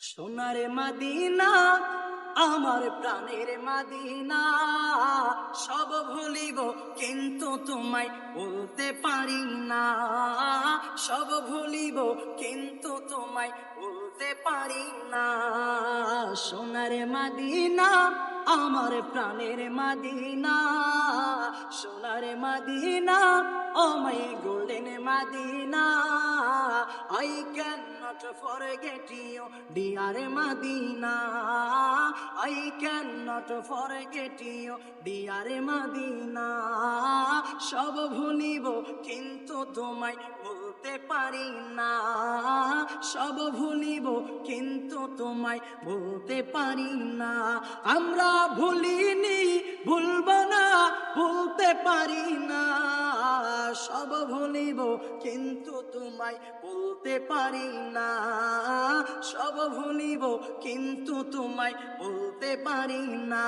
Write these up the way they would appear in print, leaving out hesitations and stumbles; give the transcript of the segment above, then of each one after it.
সোনার মদিনা আমার প্রাণের মদিনা, সব ভুলিব কিন্তু তোমায় বলতে পারি না। সব ভুলিব কিন্তু তোমায় বলতে পারি না। সোনার মদিনা আমার প্রাণের মদিনা, সোনার মদিনা ও my golden Madina. I cannot forget you, dear Madina. I cannot forget you, dear Madina. সব ভুলিব কিন্তু তোমায় বলতে পারি না। সব ভুলিব কিন্তু তোমায় বলতে পারি না। আমরা ভুলিনি, ভুলব না, ভুলতে পারি না। সব ভুলিব কিন্তু তোমায় বলতে পারি না। সব ভুলিব কিন্তু তোমায় বলতে পারি না।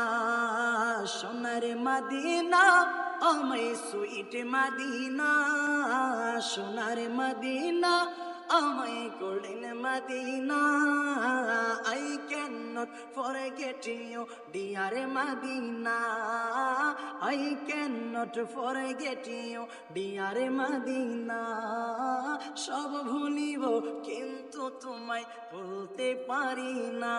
সোনার মদিনা ও মাই সুইট মদিনা, সোনার মদিনা ও my golden Madina. I cannot forget you, dear Madina. I cannot forget you, dear Madina. সব ভুলিব কিন্তু তোমায় বলতে পারি না।